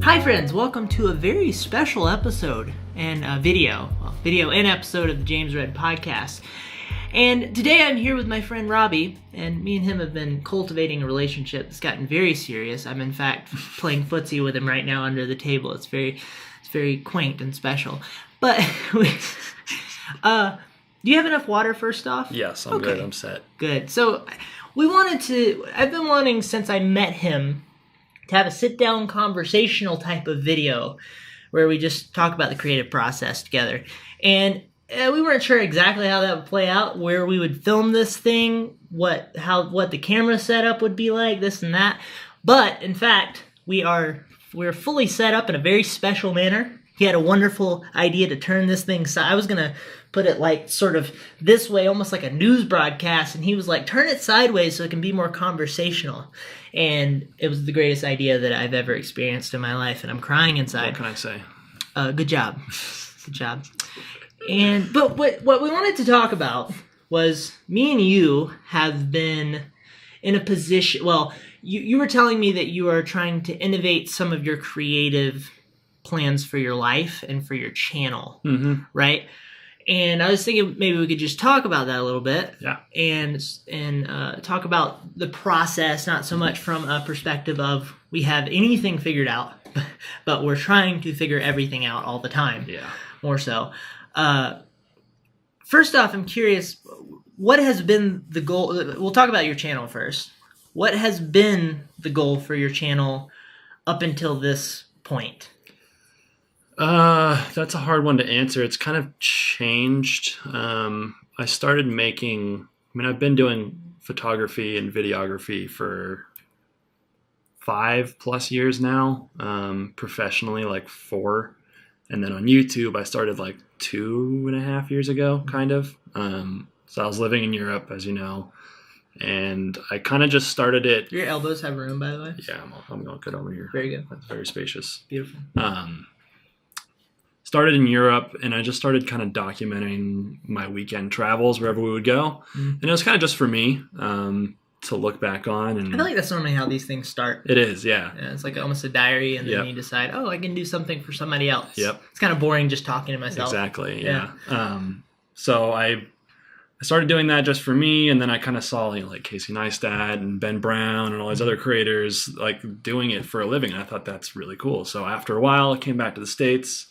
Hi friends, welcome to a very special episode and video and episode of the James Red Podcast. And today I'm here with my friend Robbie, and me and him have been cultivating a relationship that's gotten very serious. I'm in fact playing footsie with him right now under the table. It's very quaint and special. But do you have enough water first off? Yes, I'm good. I'm set. Good. So I've been wanting since I met him to have a sit-down conversational type of video where we just talk about the creative process together. And we weren't sure exactly how that would play out, where we would film this thing, what the camera setup would be like, this and that. But in fact, we're fully set up in a very special manner. He had a wonderful idea to turn this thing. So I was gonna put it like sort of this way, almost like a news broadcast, and he was like, turn it sideways so it can be more conversational. And it was the greatest idea that I've ever experienced in my life, and I'm crying inside. What can I say? Good job. Good job. But what we wanted to talk about was me and you have been in a position, well, you were telling me that you are trying to innovate some of your creative plans for your life and for your channel, right? And I was thinking maybe we could just talk about that a little bit, and talk about the process, not so much from a perspective of we have anything figured out, but we're trying to figure everything out all the time. Yeah, more so. First off, I'm curious, what has been the goal? We'll talk about your channel first. What has been the goal for your channel up until this point? That's a hard one to answer. It's kind of changed. I started I've been doing photography and videography for 5+ years now, professionally, like 4. And then on YouTube, I started like 2.5 years ago, kind of. So I was living in Europe, as you know, and I kind of just started it. Do your elbows have room, by the way? Yeah, I'm going good over here. Very good. That's very spacious. Beautiful. Started in Europe, and I just started kind of documenting my weekend travels wherever we would go. And it was kind of just for me to look back on. And I feel like that's normally how these things start. It is, yeah. It's like almost a diary, and then you decide, I can do something for somebody else. It's kind of boring just talking to myself. Exactly, yeah. So I started doing that just for me, and then I kind of saw like Casey Neistat and Ben Brown and all these other creators like doing it for a living, and I thought that's really cool. So after a while, I came back to the States,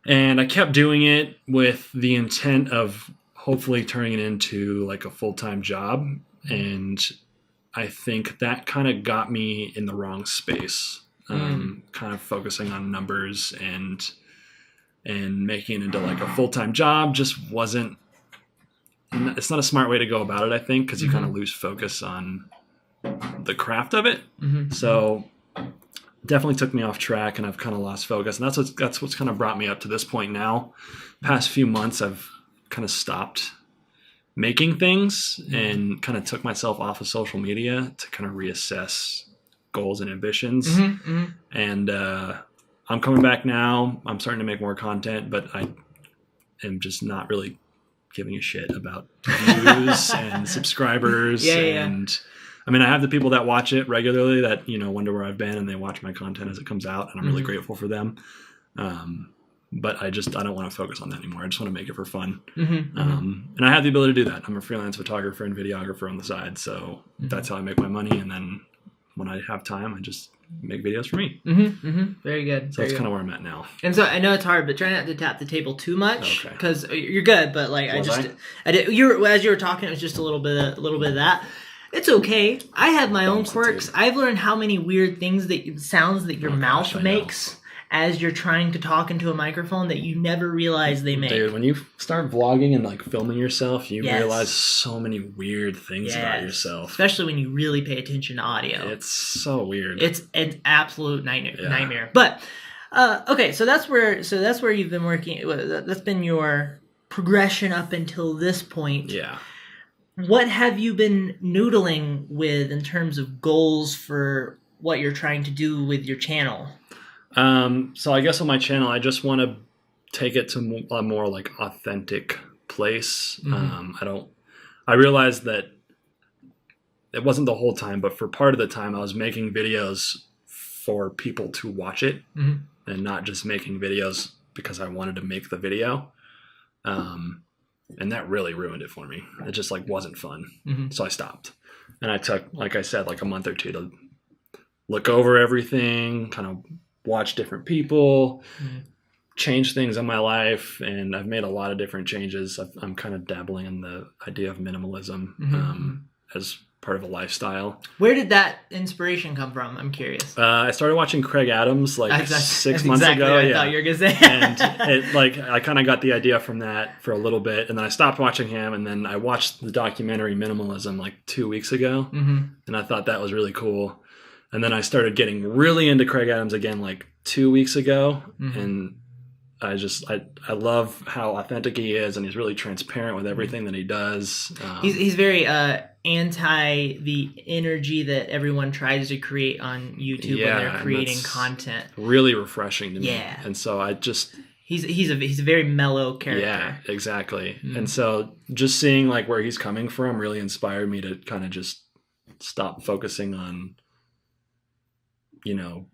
and I kept doing it with the intent of hopefully turning it into like a full-time job. And I think that kind of got me in the wrong space, kind of focusing on numbers and making it into like a full-time job just wasn't, it's not a smart way to go about it, I think, because you kind of lose focus on the craft of it. So definitely took me off track, and I've kind of lost focus, and that's what's kind of brought me up to this point now. Past few months, I've kind of stopped making things and kind of took myself off of social media to kind of reassess goals and ambitions. And I'm coming back now. I'm starting to make more content, but I am just not really giving a shit about views and subscribers. And I mean, I have the people that watch it regularly that, wonder where I've been, and they watch my content as it comes out, and I'm really grateful for them. But I don't want to focus on that anymore. I just want to make it for fun. And I have the ability to do that. I'm a freelance photographer and videographer on the side. So that's how I make my money. And then when I have time, I just make videos for me. Very good. So that's kind of where I'm at now. And so I know it's hard, but try not to tap the table too much, because you're good. But like as you were talking, it was just a little bit of that. It's okay. I have my own quirks. I've learned how many weird sounds that your mouth makes as you're trying to talk into a microphone that you never realize they make. Dude, when you start vlogging and like filming yourself, you realize so many weird things about yourself. Especially when you really pay attention to audio. It's so weird. It's an absolute nightmare. But okay, so that's where you've been working. That's been your progression up until this point. Yeah. What have you been noodling with in terms of goals for what you're trying to do with your channel? So I guess on my channel, I just want to take it to a more like authentic place. I realized that it wasn't the whole time, but for part of the time I was making videos for people to watch it and not just making videos because I wanted to make the video. And that really ruined it for me. It just like wasn't fun. So I stopped. And I took, like I said, like a month or two to look over everything, kind of watch different people, change things in my life. And I've made a lot of different changes. I'm kind of dabbling in the idea of minimalism as part of a lifestyle. Where did that inspiration come from? I'm curious. I started watching Kraig Adams like 6 months exactly ago. What I thought you were gonna say. And it, like, I kind of got the idea from that for a little bit, and then I stopped watching him, and then I watched the documentary Minimalism like 2 weeks ago, and I thought that was really cool. And then I started getting really into Kraig Adams again like 2 weeks ago, and I love how authentic he is, and he's really transparent with everything that he does. He's very anti the energy that everyone tries to create on YouTube when they're creating content. Really refreshing to me. Yeah. And so I just he's a very mellow character. Yeah, exactly. And so just seeing like where he's coming from really inspired me to kind of just stop focusing on, you know,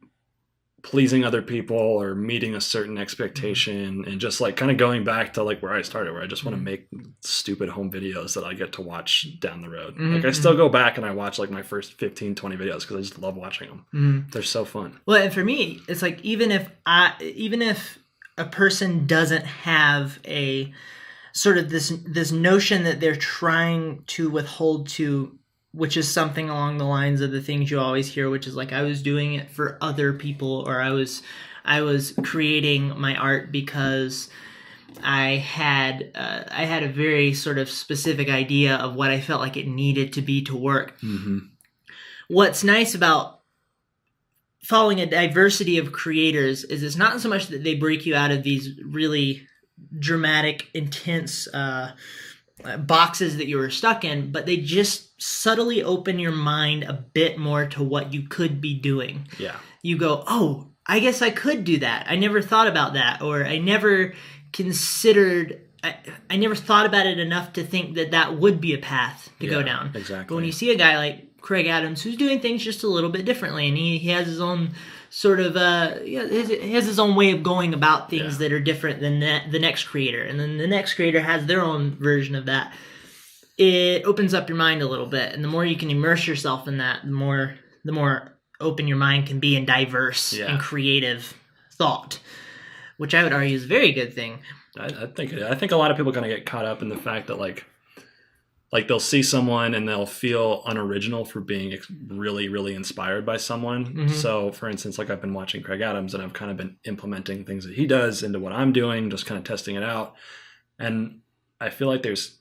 pleasing other people or meeting a certain expectation, and just like kind of going back to like where I started, where I just want to make stupid home videos that I get to watch down the road. Like I still go back and I watch like my first 15, 20 videos because I just love watching them. They're so fun. Well, and for me, it's like even if a person doesn't have a sort of this notion that they're trying to withhold to, which is something along the lines of the things you always hear, which is like, I was doing it for other people, or I was creating my art because I had a very sort of specific idea of what I felt like it needed to be to work. What's nice about following a diversity of creators is it's not so much that they break you out of these really dramatic, intense boxes that you were stuck in, but they just subtly open your mind a bit more to what you could be doing. Yeah. You go, oh, I guess I could do that. I never thought about that, or I never considered, I never thought about it enough to think that that would be a path to go down. Exactly. But when you see a guy like Kraig Adams who's doing things just a little bit differently, and he has his own sort of he has his own way of going about things that are different than the next creator, and then the next creator has their own version of that. It opens up your mind a little bit, and the more you can immerse yourself in that, the more open your mind can be in diverse and creative thought, which I would argue is a very good thing. I think a lot of people kind of get caught up in the fact that like they'll see someone and they'll feel unoriginal for being really, really inspired by someone. So for instance, like I've been watching Kraig Adams, and I've kind of been implementing things that he does into what I'm doing, just kind of testing it out. And I feel like there's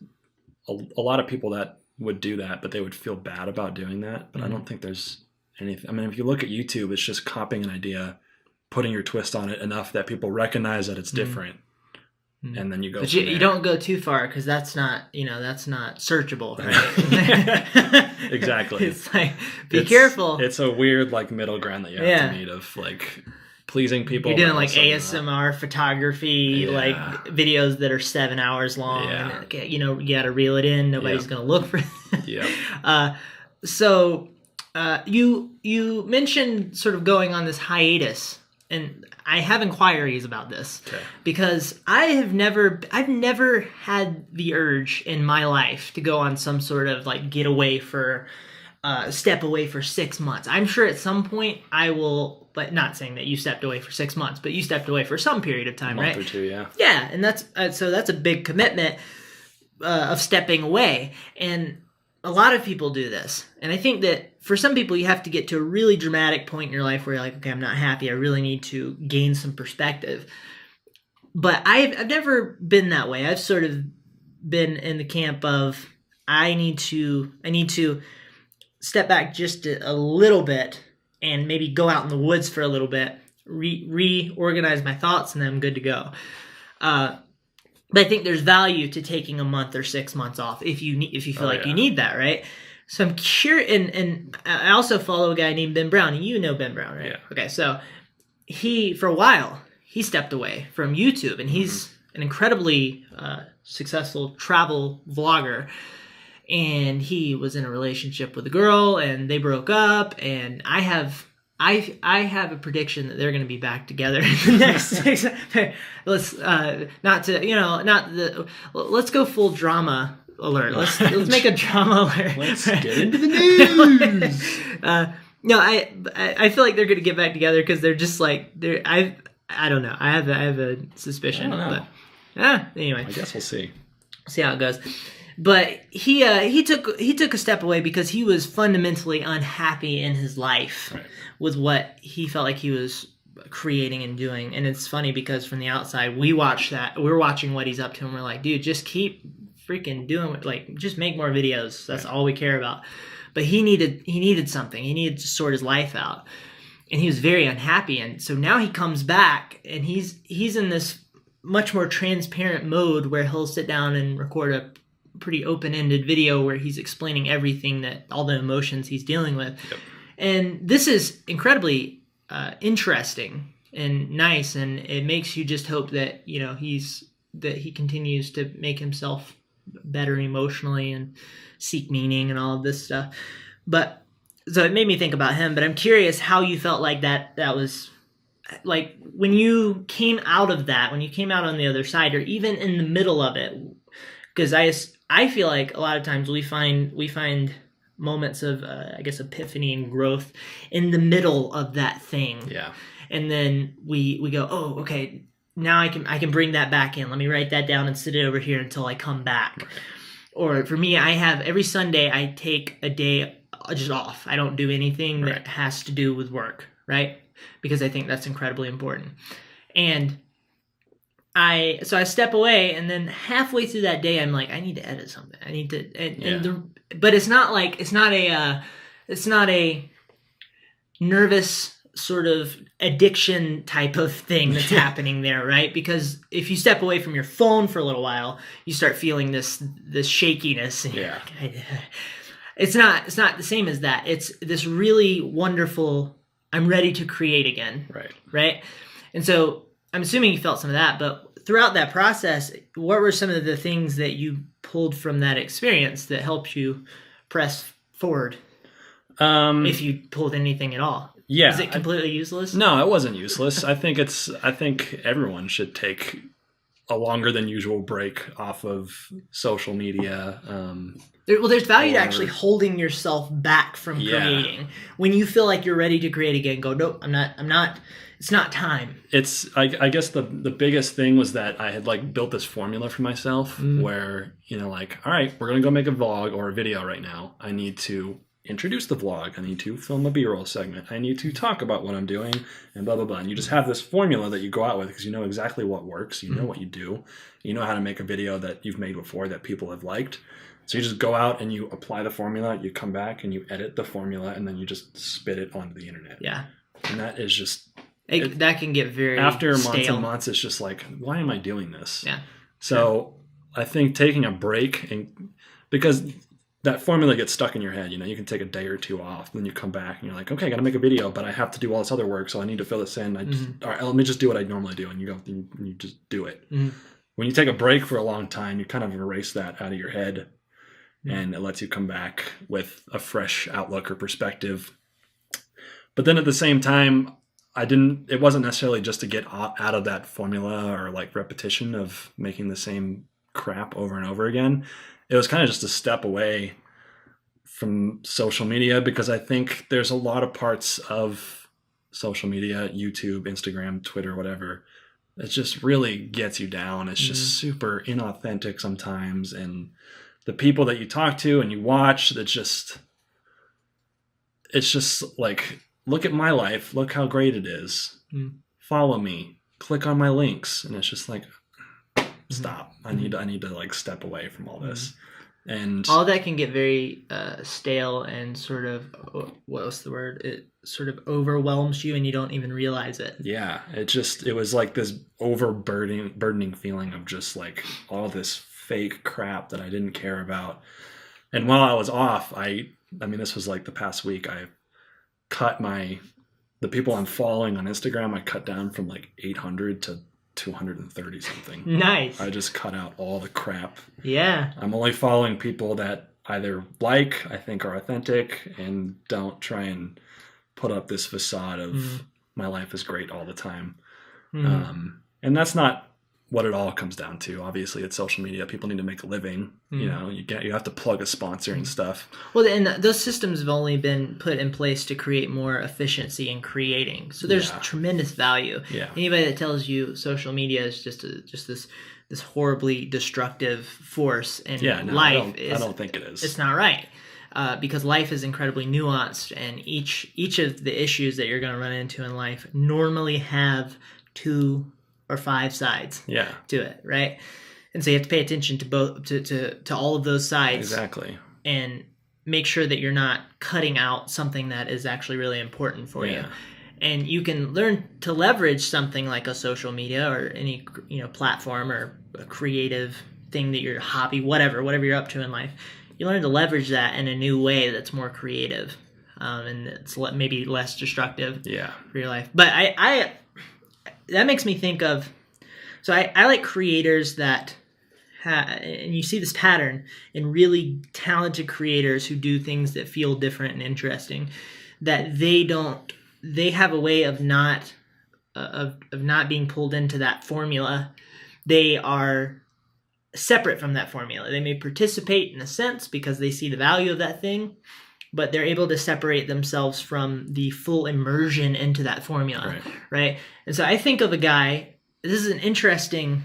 a lot of people that would do that, but they would feel bad about doing that. But I don't think there's anything. I mean, if you look at YouTube, it's just copying an idea, putting your twist on it enough that people recognize that it's different. And then you go. But you don't go too far, because that's not searchable, right? Exactly. It's like, be careful. It's a weird like middle ground that you have to meet of like pleasing people. You're doing like ASMR photography, like videos that are 7 hours long. Yeah. And, you got to reel it in. Nobody's going to look for it. Yeah. So you mentioned sort of going on this hiatus. And I have inquiries about this because I've never had the urge in my life to go on some sort of like step away for 6 months. I'm sure at some point I will, but not saying that you stepped away for 6 months, but you stepped away for some period of time, right? A month or two, yeah. Yeah, and that's a big commitment of stepping away, and a lot of people do this. And I think that for some people, you have to get to a really dramatic point in your life where you're like, okay, I'm not happy. I really need to gain some perspective. But I've never been that way. I've sort of been in the camp of I need to step back just a little bit and maybe go out in the woods for a little bit, reorganize my thoughts, and then I'm good to go. But I think there's value to taking a month or 6 months off if you feel like you need that, right? So I'm curious, and I also follow a guy named Ben Brown, and you know Ben Brown, right? Yeah. Okay, so for a while, he stepped away from YouTube, and he's an incredibly successful travel vlogger, and he was in a relationship with a girl, and they broke up, and I have I have a prediction that they're going to be back together in the next 6. Let's let's go full drama alert. Let's make a drama alert. Let's get into the news. No, I feel like they're going to get back together because they're just like I don't know. I have a suspicion. I don't know. But anyway, I guess we'll see. See how it goes. But he took a step away because he was fundamentally unhappy in his life with what he felt like he was creating and doing. And it's funny because from the outside, we're watching what he's up to, and we're like, dude, just keep freaking doing it. Like, just make more videos. That's all we care about. But he needed something. He needed to sort his life out, and he was very unhappy. And so now he comes back, and he's in this much more transparent mode where he'll sit down and record a pretty open-ended video where he's explaining everything, that all the emotions he's dealing with. Yep. And this is incredibly interesting and nice, and it makes you just hope that he continues to make himself better emotionally and seek meaning and all of this stuff. But so it made me think about him. But I'm curious how you felt like that was like when you came out of that, when you came out on the other side, or even in the middle of it. Because I feel like a lot of times we find moments of I guess epiphany and growth in the middle of that thing. Yeah. And then we go, oh, okay, now I can bring that back in. Let me write that down and sit it over here until I come back. Right. Or for me, I have every Sunday I take a day just off. I don't do anything that has to do with work, right? Because I think that's incredibly important. And I step away, and then halfway through that day, I'm like, I need to edit something. I need to, but it's not a nervous sort of addiction type of thing that's happening there, right? Because if you step away from your phone for a little while, you start feeling this shakiness. Yeah. It's not the same as that. It's this really wonderful, I'm ready to create again. Right. And so I'm assuming you felt some of that, but throughout that process, what were some of the things that you pulled from that experience that helped you press forward? If you pulled anything at all. Yeah. Is it completely useless? No, it wasn't useless. I think everyone should take a longer than usual break off of social media. There's value to actually holding yourself back from creating. When you feel like you're ready to create again, go, nope, I'm not. It's not time. I guess the biggest thing was that I had like built this formula for myself where, like, all right, we're going to go make a vlog or a video right now. I need to introduce the vlog. I need to film a B-roll segment. I need to talk about what I'm doing and blah, blah, blah. And you just have this formula that you go out with because you know exactly what works. You know what you do. You know how to make a video that you've made before that people have liked. So you just go out and you apply the formula, you come back and you edit the formula, and then you just spit it onto the internet. Yeah. And that is just... that can get very after stale. Months and months, it's just like, why am I doing this? Yeah. So I think taking a break, and because that formula gets stuck in your head, you can take a day or two off, then you come back and you're like, okay, I got to make a video, but I have to do all this other work, so I need to fill this in. All right, let me just do what I normally do, and you go and you just do it. When you take a break for a long time, you kind of erase that out of your head, and it lets you come back with a fresh outlook or perspective. But then at the same time, it wasn't necessarily just to get out of that formula or like repetition of making the same crap over and over again. It was kind of just a step away from social media, because I think there's a lot of parts of social media, YouTube, Instagram, Twitter, whatever, that just really gets you down. It's just super inauthentic sometimes. And the people that you talk to and you watch, it's just like, look at my life. Look how great it is. Follow me. Click on my links. And it's just like, stop. I need to like step away from all this. And all that can get very stale and sort of, what was the word? It sort of overwhelms you and you don't even realize it. Yeah. It was like this burdening feeling of just like all this fake crap that I didn't care about. And while I was off, I mean, this was like the past week, I cut the people I'm following on Instagram, I cut down from like 800 to 230 something. Nice. I just cut out all the crap. Yeah. I'm only following people that either I think are authentic and don't try and put up this facade of my life is great all the time. Mm-hmm. And that's not what it all comes down to. Obviously, it's social media. People need to make a living. You know, you have to plug a sponsor and stuff. Well, and those systems have only been put in place to create more efficiency in creating. So there's tremendous value. Yeah. Anybody that tells you social media is just this horribly destructive force in life, I don't think it is. It's not right. Because life is incredibly nuanced, and each of the issues that you're going to run into in life normally have 2 or 5 sides to it, right? And so you have to pay attention to both to all of those sides. Exactly. And make sure that you're not cutting out something that is actually really important for you. And you can learn to leverage something like a social media or any platform or a creative thing that your hobby, whatever you're up to in life. You learn to leverage that in a new way that's more creative, and it's maybe less destructive for your life. But I that makes me think of, so I like creators that and you see this pattern in really talented creators who do things that feel different and interesting, that they have a way of not being pulled into that formula. They are separate from that formula. They may participate in a sense because they see the value of that thing, but they're able to separate themselves from the full immersion into that formula, right? And so I think of a guy. This is an interesting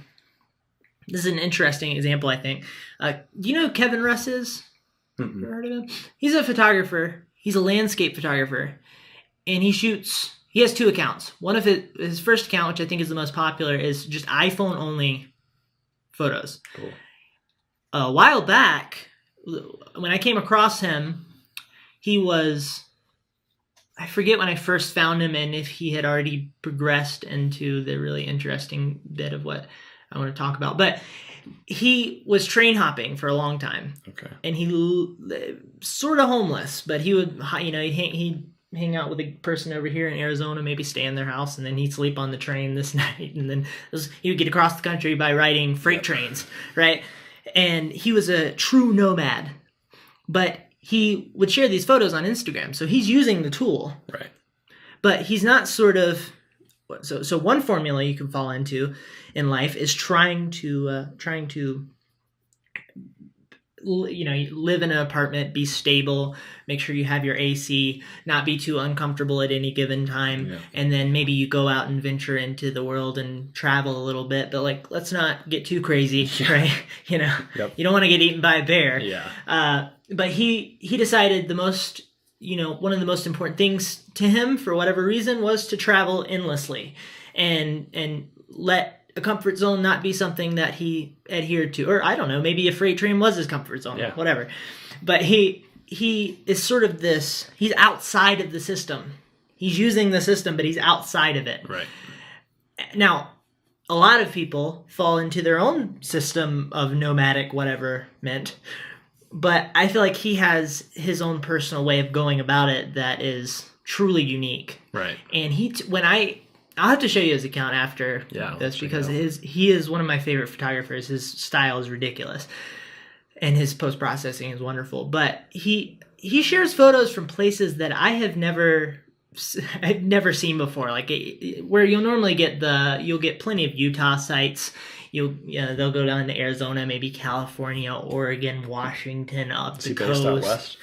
example, I think. Do you know who Kevin Russ is? Mm-mm. You ever heard of him? He's a photographer. He's a landscape photographer, and he has 2 accounts. One of his first account, which I think is the most popular, is just iPhone only photos. Cool. A while back, when I came across him, he was, I forget when I first found him and if he had already progressed into the really interesting bit of what I want to talk about. But he was train hopping for a long time. Okay. And he sort of homeless, but he would, he'd hang out with a person over here in Arizona, maybe stay in their house, and then he'd sleep on the train this night. And then he would get across the country by riding freight trains, right? And he was a true nomad. But he would share these photos on Instagram. So he's using the tool. Right. But he's not sort of... So one formula you can fall into in life is trying to live in an apartment, be stable, make sure you have your AC, not be too uncomfortable at any given time, and then maybe you go out and venture into the world and travel a little bit, but let's not get too crazy, right? You don't want to get eaten by a bear. But he decided one of the most important things to him, for whatever reason, was to travel endlessly and let a comfort zone not be something that he adhered to. Or I don't know, maybe a freight train was his comfort zone, whatever. But he is sort of he's outside of the system. He's using the system, but he's outside of it. Right. Now, a lot of people fall into their own system of nomadic whatever meant. But I feel like he has his own personal way of going about it that is truly unique. Right. And I'll have to show you his account after this, because he is one of my favorite photographers. His style is ridiculous, and his post-processing is wonderful. But he shares photos from places that I've never seen before. Like where you'll normally you'll get plenty of Utah sites. They'll go down to Arizona, maybe California, Oregon, Washington, up the coast. Is he based out west?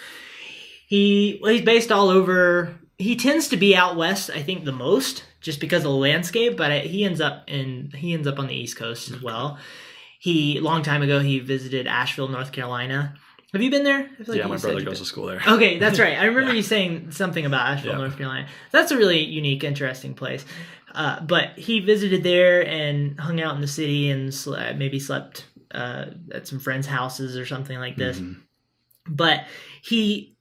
He's based all over. He tends to be out west, I think, the most, just because of the landscape. But he ends up on the East Coast as well. Long time ago, he visited Asheville, North Carolina. Have you been there? I feel like my brother goes to school there. Okay, that's right. I remember you saying something about Asheville, North Carolina. That's a really unique, interesting place. But he visited there and hung out in the city and maybe slept at some friends' houses or something like this. Mm-hmm. But he's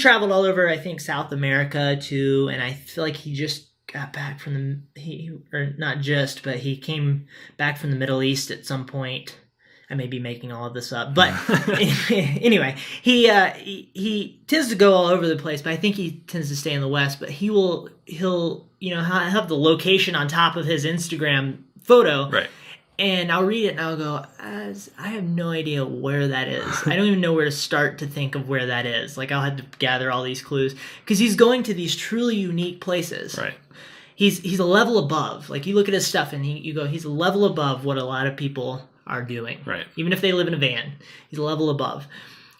traveled all over, I think, South America too, and I feel like he just got back from he came back from the Middle East at some point. I may be making all of this up, but anyway, he tends to go all over the place, but I think he tends to stay in the West. But he'll have the location on top of his Instagram photo, right? And I'll read it and I'll go, I have no idea where that is. I don't even know where to start to think of where that is. Like, I'll have to gather all these clues. Because he's going to these truly unique places. Right. He's a level above. Like, you look at his stuff and you go, he's a level above what a lot of people are doing. Right. Even if they live in a van, he's a level above.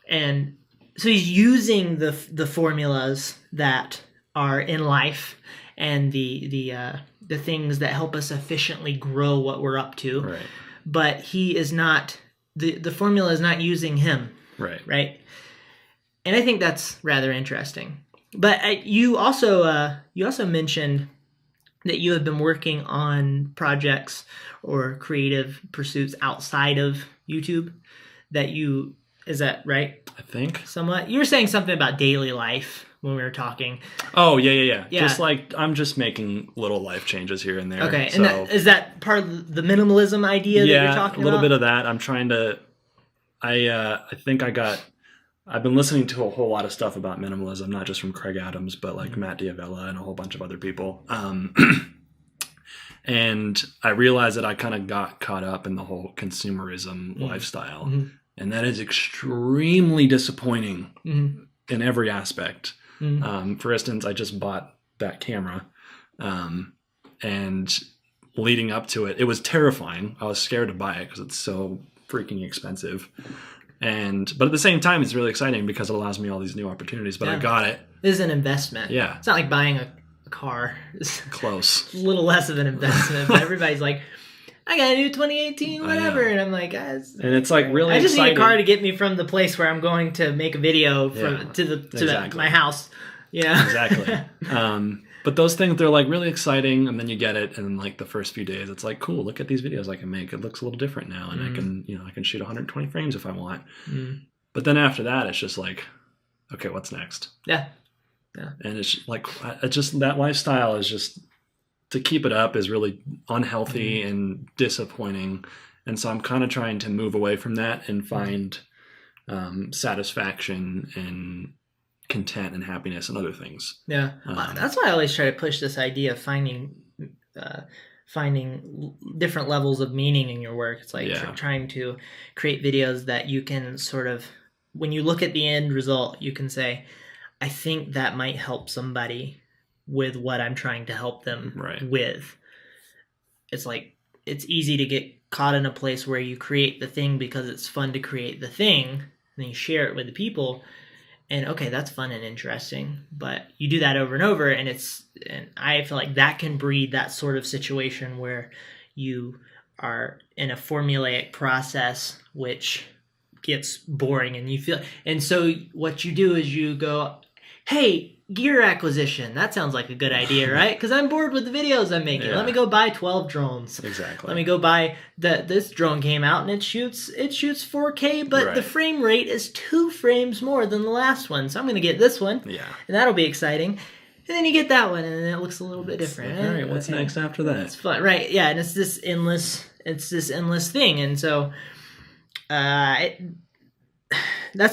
And so he's using the formulas that are in life and the things that help us efficiently grow what we're up to. Right. But he is not, the formula is not using him. Right. Right. And I think that's rather interesting. But you also mentioned that you have been working on projects or creative pursuits outside of YouTube. Is that right? I think. Somewhat. You were saying something about daily life when we were talking. Oh, yeah. Just like, I'm just making little life changes here and there. Okay, so, and is that part of the minimalism idea that you're talking about? Yeah, a little bit of that. I'm trying to, I think I've been listening to a whole lot of stuff about minimalism, not just from Kraig Adams, but like Matt Diavella and a whole bunch of other people. And I realized that I kind of got caught up in the whole consumerism lifestyle. Mm-hmm. And that is extremely disappointing in every aspect. Mm-hmm. For instance, I just bought that camera. And leading up to it, it was terrifying. I was scared to buy it because it's so freaking expensive. But at the same time, it's really exciting because it allows me all these new opportunities. But I got it. It is an investment. Yeah. It's not like buying a car. It's close. a little less of an investment. But everybody's like, I got a new 2018 whatever. And I'm like, guys. And it's like really I just exciting. need a car to get me from the place where I'm going to make a video to my house. Yeah. Exactly. But those things, they're like really exciting, and then you get it, and like the first few days, it's like, cool, look at these videos I can make. It looks a little different now, and I can shoot 120 frames if I want. But then after that, it's just like, okay, what's next? Yeah. And it's like, that lifestyle is just, to keep it up is really unhealthy and disappointing. And so I'm kind of trying to move away from that and find satisfaction and content and happiness and other things. Yeah. That's why I always try to push this idea of finding different levels of meaning in your work. It's like trying to create videos that you can sort of, when you look at the end result, you can say, I think that might help somebody with what I'm trying to help them with. It's like, it's easy to get caught in a place where you create the thing because it's fun to create the thing, and then you share it with the people. And okay, that's fun and interesting, but you do that over and over, and I feel like that can breed that sort of situation where you are in a formulaic process, which gets boring, and so what you do is you go, hey, gear acquisition, that sounds like a good idea, right? Because I'm bored with the videos I'm making. Let me go buy 12 drones. Exactly. Let me go buy this drone came out and it shoots 4K, but the frame rate is 2 frames more than the last one. So I'm going to get this one. Yeah. And that'll be exciting. And then you get that one and then it looks a little bit different. All right, what's next after that? It's fun. Right. Yeah, and it's this endless thing. And so that's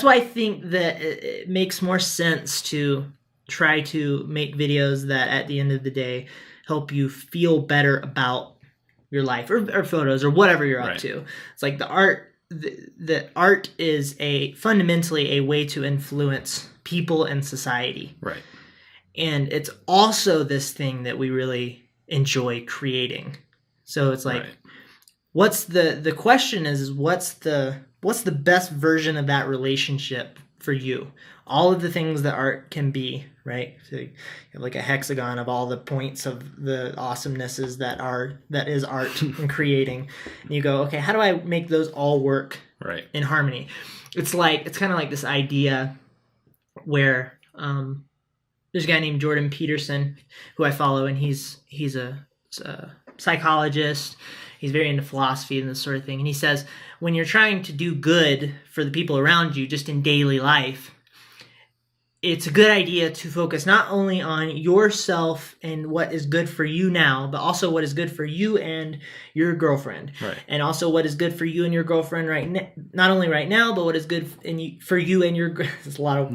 why I think that it makes more sense to try to make videos that at the end of the day help you feel better about your life or photos or whatever you're up to. It's like the art is fundamentally a way to influence people and society. Right. And it's also this thing that we really enjoy creating. So it's like, what's the question is what's the best version of that relationship for you? All of the things that art can be, right? So you have like a hexagon of all the points of the awesomenesses that is art and creating. And you go, okay, how do I make those all work in harmony? It's kind of like this idea where there's a guy named Jordan Peterson who I follow, and he's a psychologist. He's very into philosophy and this sort of thing. And he says, when you're trying to do good for the people around you just in daily life, it's a good idea to focus not only on yourself and what is good for you now, but also what is good for you and your girlfriend. Right. And also what is good for you and your girlfriend not only right now, but what is good for you and your... There's a lot of...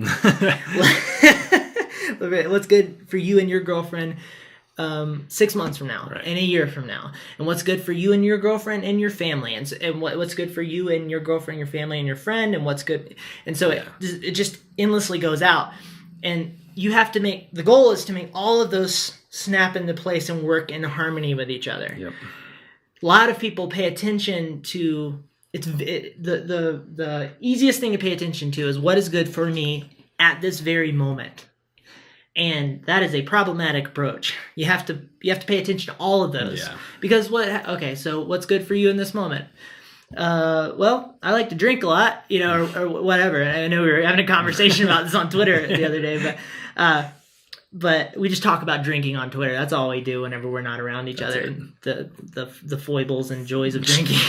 What's good for you and your girlfriend 6 months from now, Right. and a year from now, and what's good for you and your girlfriend and your family, and what's good for you and your girlfriend, your family, and your friend, and what's good, and so it just endlessly goes out, and you have to the goal is to make all of those snap into place and work in harmony with each other. Yep. A lot of people pay attention to the easiest thing to pay attention to is what is good for me at this very moment. And that is a problematic approach. You have to pay attention to all of those. Yeah. Because so what's good for you in this moment? Well, I like to drink a lot, or whatever. I know we were having a conversation about this on Twitter the other day, but we just talk about drinking on Twitter. That's all we do whenever we're not around each other. The foibles and joys of drinking.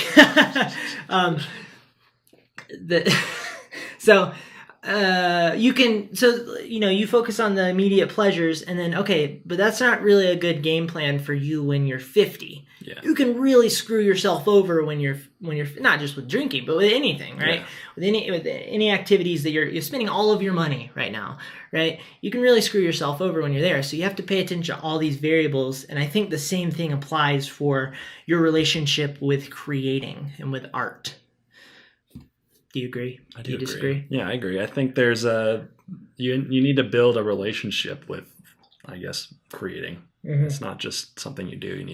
You focus on the immediate pleasures, and then but that's not really a good game plan for you when you're 50. Yeah. You can really screw yourself over when you're not just with drinking, but with anything, right? Yeah. With any activities that you're spending all of your money right now, right? You can really screw yourself over when you're there. So you have to pay attention to all these variables, and I think the same thing applies for your relationship with creating and with art. Do you agree? I do. Do you agree. disagree? Yeah, I agree. I think there's you need to build a relationship with, I guess, creating. Mm-hmm. It's not just something you do. You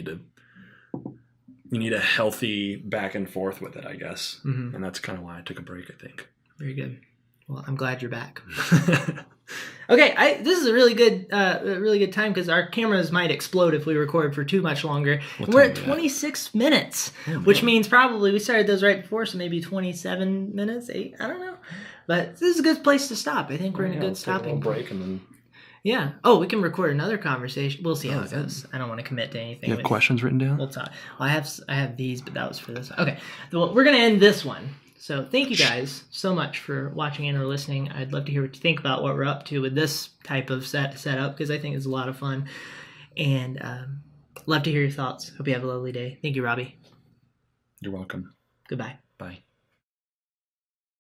need a healthy back and forth with it, I guess. Mm-hmm. And that's kind of why I took a break, I think. Very good. Well, I'm glad you're back. Okay, this is a really good time because our cameras might explode if we record for too much longer. We're at 26 minutes, which means probably we started those right before, so maybe 27 minutes, 8, I don't know. But this is a good place to stop. I think we're in a good stopping point. Break and then... Yeah. Oh, we can record another conversation. We'll see how it goes. I don't want to commit to anything. You have questions written down? We'll talk. Well, I have these, but that was for this one. Okay. Well, we're going to end this one. So thank you guys so much for watching and or listening. I'd love to hear what you think about what we're up to with this type of setup because I think it's a lot of fun. And love to hear your thoughts. Hope you have a lovely day. Thank you, Robbie. You're welcome. Goodbye. Bye.